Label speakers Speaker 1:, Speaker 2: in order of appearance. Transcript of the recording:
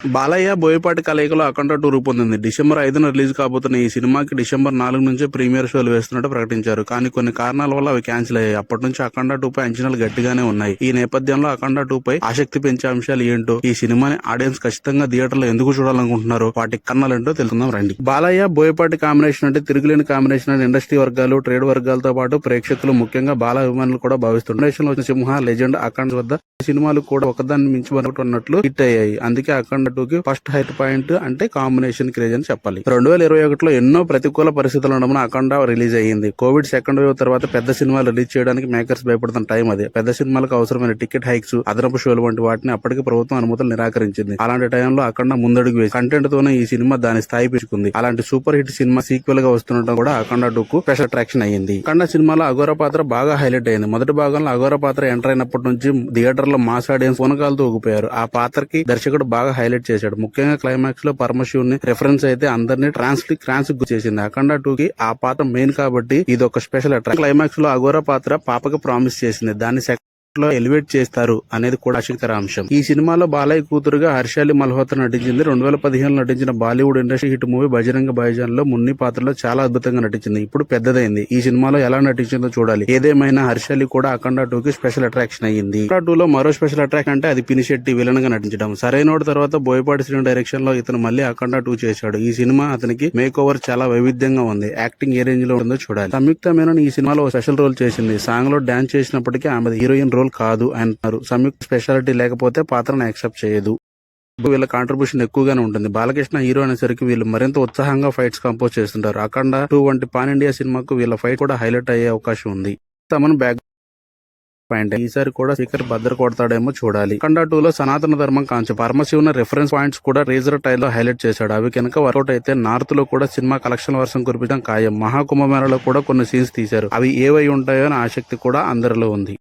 Speaker 1: బాలయ్య, బోయపాటి కలయికలో అఖండ 2 రూపొందింది. December 5న release కాబోతున్న ఈ సినిమాకి డిసెంబర్ 4 నుంచే ప్రీమియర్ షోలు వేస్తున్నట్టు ప్రకటించారు. కానీ కొన్ని కారణాల వల్ల అవి క్యాన్సిల్ అయ్యాయి. అప్పటి నుంచి అఖండ 2 పై అంచనాలు గట్టిగానే ఉన్నాయి. ఈ నేపథ్యంలో అఖండ 2 పై ఆసక్తి పెంచే అంశాలు ఏంటో, ఈ సినిమాని ఆడియన్స్ ఖచ్చితంగా థియేటర్లో ఎందుకు చూడాలనుకుంటున్నారో, వాటి కారణాలేంటో తెలుసుకుందాం రండి. బాలయ్య, బోయపాటి కాంబినేషన్ అంటే తిరుగులేని కాంబినేషన్ అని ఇండస్ట్రీ వర్గాలు, ట్రేడ్ వర్గాలతో పాటు ప్రేక్షకులు, ముఖ్యంగా బాల అభిమానులు కూడా భావిస్తున్నారు. వచ్చిన సింహ, లెజెండ్, అఖండ వద్ద సినిమాలు కూడా ఒకదాన్ని మించి మరొకటి ఉన్నట్లు హిట్ అయ్యాయి. అందుకే అఖండ 2కి ఫస్ట్ హైట్ పాయింట్ అంటే కాంబినేషన్ క్రేజ్ అని చెప్పాలి. 2021లో ఎన్నో ప్రతికూల పరిస్థితులు ఉండడం అఖండ రిలీజ్ అయ్యింది. కోవిడ్ సెకండ్ వేవ్ తర్వాత పెద్ద సినిమాలు రిలీజ్ చేయడానికి మేకర్స్ భయపడుతున్న టైం అదే. పెద్ద సినిమాలకు అవసరమైన టికెట్ హైక్స్, అదనపు షోలు వంటి వాటిని అప్పటికి ప్రభుత్వం అనుమతులు నిరాకరించింది. అలాంటి టైంలో అఖండ ముందడుగు వేసి కంటెంట్ తోనే ఈ సినిమా దాని స్థాయి పెంచుకుంది. అలాంటి సూపర్ హిట్ సినిమా సీక్వెల్ గా వస్తుండటం కూడా అఖండ 2కు స్పెషల్ అట్రాక్షన్ అయ్యింది. అఖండ సినిమాలో అఘోర పాత్ర బాగా హైలైట్ అయింది. మొదటి భాగంలో అఘోర పాత్ర ఎంటర్ అయినప్పటి నుంచి థియేటర్ లో మాస్ ఆడియన్స్ పూనకాలతో ఊగిపోయారు. ఆ పాత్రకి దర్శకుడు బాగా హైలైట్ చేశాడు. ముఖ్యంగా క్లైమాక్స్ లో పరమశివుని రెఫరెన్స్ అయితే అందరినీ ట్రాన్స్ చేసింది. అఖండ 2కి ఆ పాత్ర మెయిన్ కాబట్టి ఇది ఒక స్పెషల్ అట్రాక్షన్. క్లైమాక్స్ లో అఘోర పాత్ర పాపకి ప్రామిస్ చేసింది. దాన్ని లో ఎలివేట్ చేస్తారు అనేది కూడా ఆసక్తికర అంశం. ఈ సినిమాలో బాలయ్య కూతురుగా హర్షాలి మల్హోత్రా నటించింది. 2015లో నటించిన Bollywood industry hit movie Bajrang Bhaijaan లో మున్ని పాత్రలో చాలా అద్భుతంగా నటించింది. ఇప్పుడు పెద్దదైంది. ఈ సినిమాలో ఎలా నటించిందో చూడాలి. ఏదేమైనా హర్షాలి కూడా అఖండ 2కి స్పెషల్ అట్రాక్షన్ అయ్యింది. అఖండ 2లో మరో స్పెషల్ అట్రాక్షన్ అంటే అది పినిశెట్టి విలన్ గా నటించడం. సరైనోడు తర్వాత బోయపాటి శ్రీను డైరెక్షన్ లో ఇతను మళ్ళీ అఖండ 2 చేశాడు. ఈ సినిమా అతనికి మేక్ ఓవర్ చాలా వైవిధ్యంగా ఉంది. యాక్టింగ్ ఏ రేంజ్ లో ఉందో చూడాలి. సంయుక్త మేనన్ ఈ సినిమాలో స్పెషల్ రోల్ చేసింది. సాంగ్ లో డాన్స్ చేసినప్పటికీ ఆమె హీరోయిన్ రోల్ కాదు అంటున్నారు. సంయుక్త స్పెషాలిటీ లేకపోతే పాత్రను యాక్సెప్ట్ చేయదు. వీళ్ళ కాంట్రిబ్యూషన్ ఎక్కువగానే ఉంటుంది. బాలకృష్ణ హీరో అనేసరికి వీళ్ళు మరింత ఉత్సాహంగా ఫైట్స్ కంపోజ్ చేస్తుంటారు. అఖండ 2 వంటి పాన్ ఇండియా సినిమాకు వీళ్ళ ఫైట్ కూడా హైలైట్ అయ్యే అవకాశం ఉంది. తమను బ్యాక్ పాయింట్ ఈసారి కూడా స్పీకర్ బద్దరు కొడతాడేమో చూడాలి. అఖండ 2లో సనాతన ధర్మం కాన్సెప్ట్, పరమశివుని రిఫరెన్స్ పాయింట్స్ కూడా రేజర్ టైల్ లో హైలైట్ చేశాడు. అవి కనుక వర్కౌట్ అయితే నార్త్ లో కూడా సినిమా కలెక్షన్ వర్షం కురిపించడం ఖాయం. మహాకుంభమేళలో కూడా కొన్ని సీన్స్ తీశారు. అవి ఏవై ఉంటాయో అని ఆసక్తి కూడా అందరిలో ఉంది.